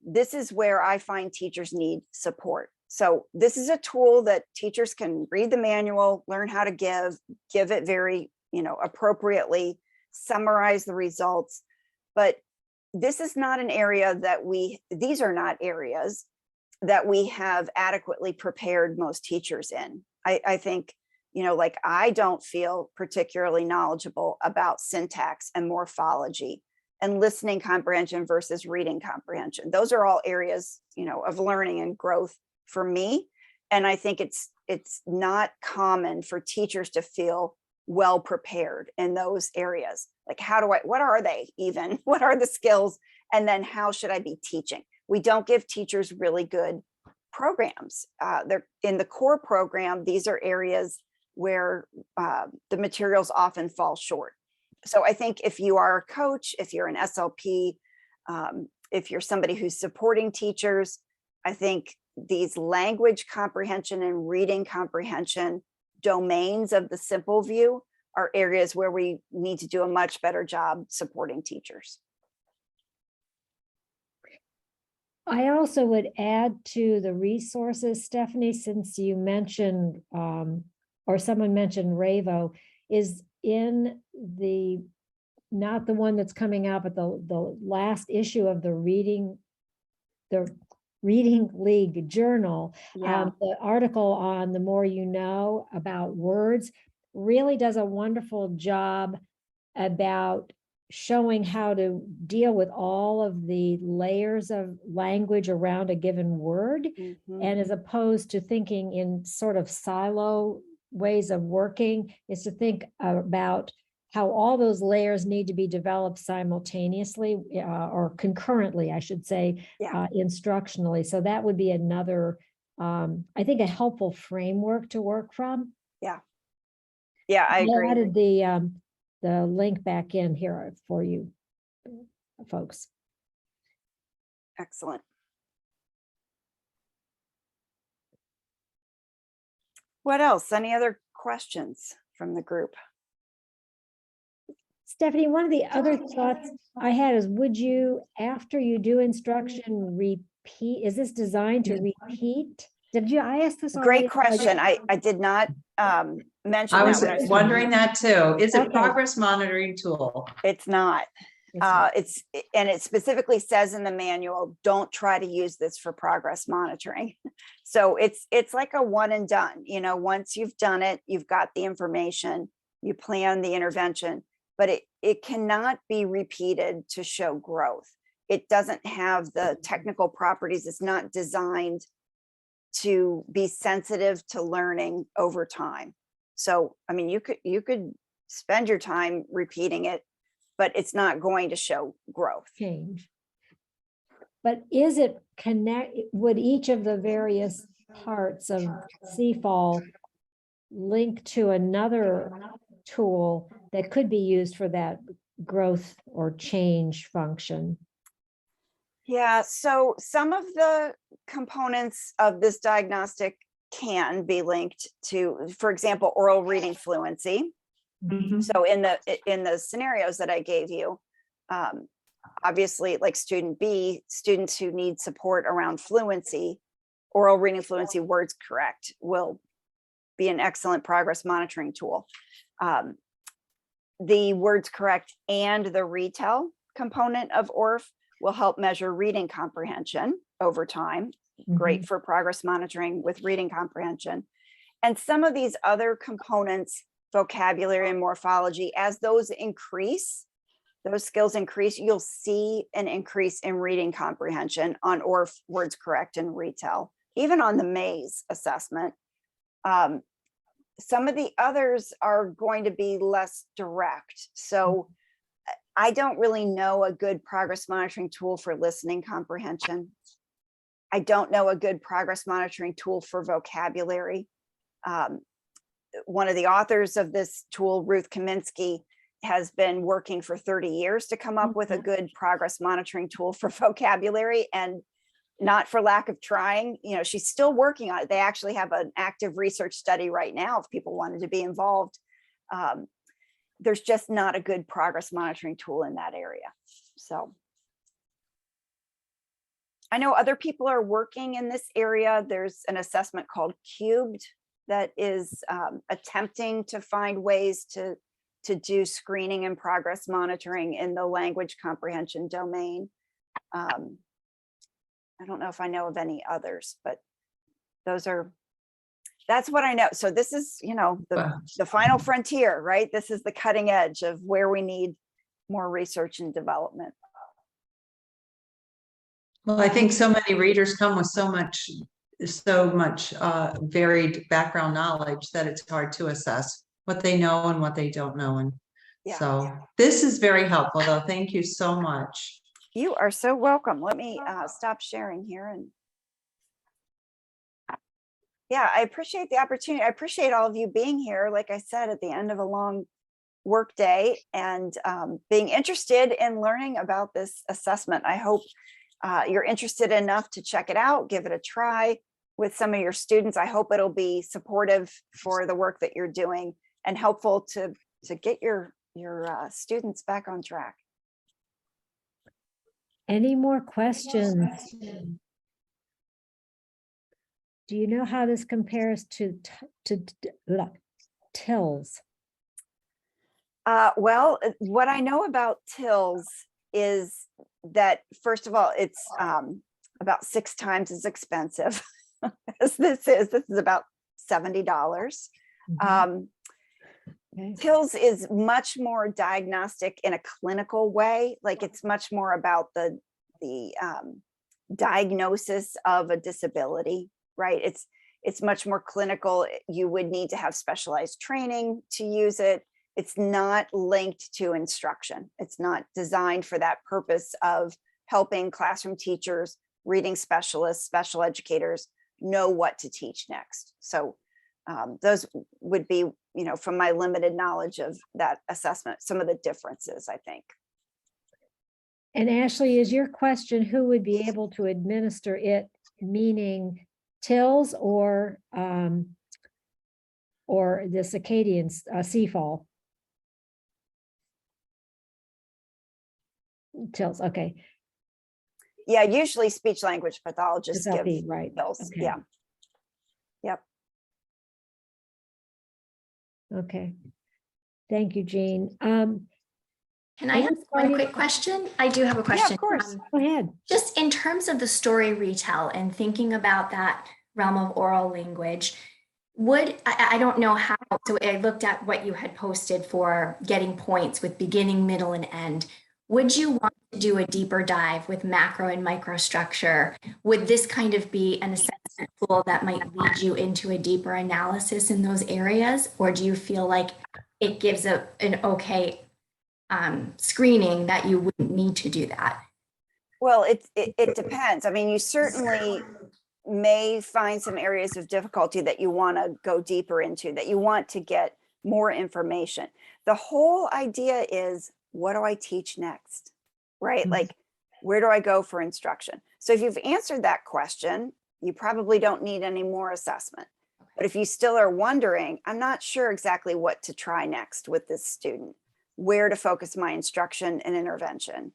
this is where I find teachers need support. So this is a tool that teachers can read the manual, learn how to give it very, appropriately, summarize the results. But this is not an area that these are not areas that we have adequately prepared most teachers in. I think, like I don't feel particularly knowledgeable about syntax and morphology and listening comprehension versus reading comprehension. Those are all areas, of learning and growth for me. And I think it's not common for teachers to feel well prepared in those areas. Like, what are they even? What are the skills? And then how should I be teaching? We don't give teachers really good programs. They're in the core program. These are areas where the materials often fall short. So I think if you are a coach, if you're an SLP, if you're somebody who's supporting teachers, I think these language comprehension and reading comprehension domains of the simple view are areas where we need to do a much better job supporting teachers. I also would add to the resources, Stephanie, since you mentioned, or someone mentioned Ravo, is in not the one that's coming out, but the last issue of the Reading League Journal. Yeah. The article on The More You Know About Words really does a wonderful job about showing how to deal with all of the layers of language around a given word. Mhm. And as opposed to thinking in sort of silo ways of working, is to think about how all those layers need to be developed simultaneously or concurrently, I should say, Yeah. instructionally. So that would be another, I think, a helpful framework to work from. Yeah, I agree. added the link back in here for you folks. Excellent. What else? Any other questions from the group? Stephanie, one of the other thoughts I had is, would you, after you do instruction, repeat? Is this designed to repeat? I ask this already? Great question. I did not mention I that was when I was wondering that too. Is it Okay. progress monitoring tool? It's not. It's And it specifically says in the manual, don't try to use this for progress monitoring. So it's like a one and done. You know, once you've done it, you've got the information, you plan the intervention, but it cannot be repeated to show growth. It doesn't have the technical properties. It's not designed to be sensitive to learning over time. So, I mean, you could spend your time repeating it, but it's not going to show growth. change. But is it would each of the various parts of CFOL link to another tool that could be used for that growth or change function? Yeah, so some of the components of this diagnostic can be linked to, for example, oral reading fluency. So in the scenarios that I gave you, obviously, like student B, students who need support around fluency, oral reading fluency, words correct will be an excellent progress monitoring tool. The words correct and the retell component of ORF will help measure reading comprehension over time. Great for progress monitoring with reading comprehension. And some of these other components, vocabulary and morphology, as those increase, those skills increase, you'll see an increase in reading comprehension on ORF, words correct, and retell, even on the maze assessment. Some of the others are going to be less direct. So I don't really know a good progress monitoring tool for listening comprehension. I don't know a good progress monitoring tool for vocabulary. One of the authors of this tool, Ruth Kaminsky, has been working for 30 years to come up with a good progress monitoring tool for vocabulary, and not for lack of trying. You know, she's still working on it. They actually have an active research study right now if people wanted to be involved. There's just not a good progress monitoring tool in that area. So I know other people are working in this area. There's an assessment called Cubed that is attempting to find ways to do screening and progress monitoring in the language comprehension domain. I don't know if I know of any others, but that's what I know. So this is, you know, the final frontier, right? This is the cutting edge of where we need more research and development. Well, I think so many readers come with so much varied background knowledge that it's hard to assess what they know and what they don't know. And so this is very helpful, though. Thank you so much. You are so welcome. Let me stop sharing here. And yeah, I appreciate the opportunity. I appreciate all of you being here, like I said, at the end of a long work day, and being interested in learning about this assessment. I hope you're interested enough to check it out, give it a try with some of your students. I hope it'll be supportive for the work that you're doing and helpful to get your students back on track. Any more questions? Do you know how this compares to TILS? Well, what I know about TILS is that, first of all, it's about 6 times as expensive as this is. This is about $70. Okay. TILS is much more diagnostic in a clinical way. Like it's much more about the diagnosis of a disability, right? It's much more clinical. You would need to have specialized training to use it. It's not linked to instruction. It's not designed for that purpose of helping classroom teachers, reading specialists, special educators know what to teach next. So those would be, you know, from my limited knowledge of that assessment, some of the differences, I think. And Ashley, is your question who would be able to administer it, meaning TILS or the circadian CFOL? TILS, okay. Yeah, usually speech language pathologists give SLP, right. TILS. Okay. Yeah. Yep. Okay. Thank you, Jean. Can I ask one quick question? I do have a question. Yeah, of course. Go ahead. Just in terms of the story retell and thinking about that realm of oral language, I don't know how, so I looked at what you had posted for getting points with beginning, middle, and end. Would you want to do a deeper dive with macro and microstructure? Would this kind of be an assessment tool that might lead you into a deeper analysis in those areas? Or do you feel like it gives an okay screening that you wouldn't need to do that? Well, it depends. I mean, you certainly may find some areas of difficulty that you want to go deeper into, that you want to get more information. The whole idea is, what do I teach next? Right? Mhm. Like, where do I go for instruction? So if you've answered that question, you probably don't need any more assessment. But if you still are wondering, I'm not sure exactly what to try next with this student, where to focus my instruction and intervention.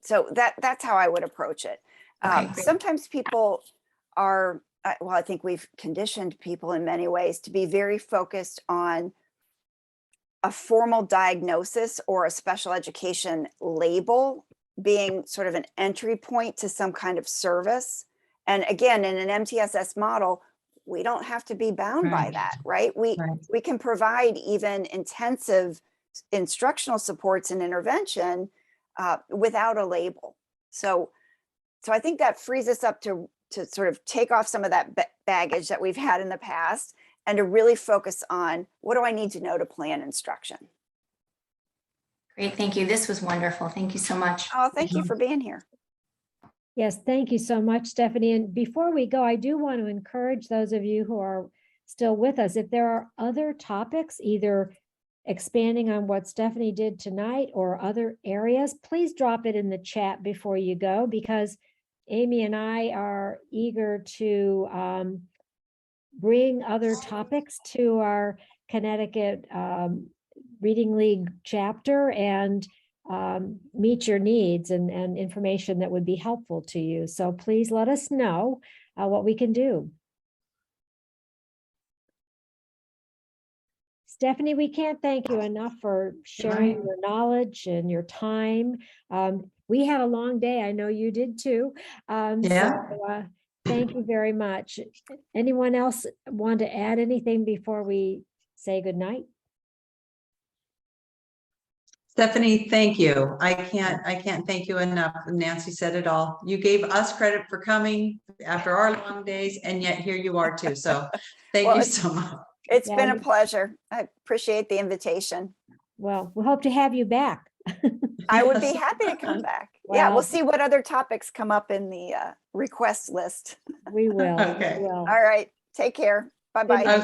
So that's how I would approach it. Okay, great. Sometimes people are, well, I think we've conditioned people in many ways to be very focused on a formal diagnosis or a special education label being sort of an entry point to some kind of service. And again, in an MTSS model, we don't have to be bound by Right. that, right? Right. We can provide even intensive instructional supports and intervention without a label. So I think that frees us up to sort of take off some of that baggage that we've had in the past and to really focus on, what do I need to know to plan instruction? Great, thank you. This was wonderful. Thank you so much. Oh, thank you for being here. Yes, thank you so much, Stephanie. And before we go, I do want to encourage those of you who are still with us, if there are other topics, either expanding on what Stephanie did tonight or other areas, please drop it in the chat before you go, because Amy and I are eager to bring other topics to our Connecticut Reading League chapter and meet your needs and information that would be helpful to you. So please let us know what we can do. Stephanie, we can't thank you enough for sharing your knowledge and your time. We had a long day. I know you did too. Thank you very much. Anyone else want to add anything before we say goodnight? Stephanie, thank you. I can't thank you enough. Nancy said it all. You gave us credit for coming after our long days, and yet here you are too. So thank Well, you so much. It's been a pleasure. I appreciate the invitation. Well, we hope to have you back. I would be happy to come back. Yeah, we'll see what other topics come up in the request list. We will. Okay. We will. All right. Take care. Bye-bye. Okay.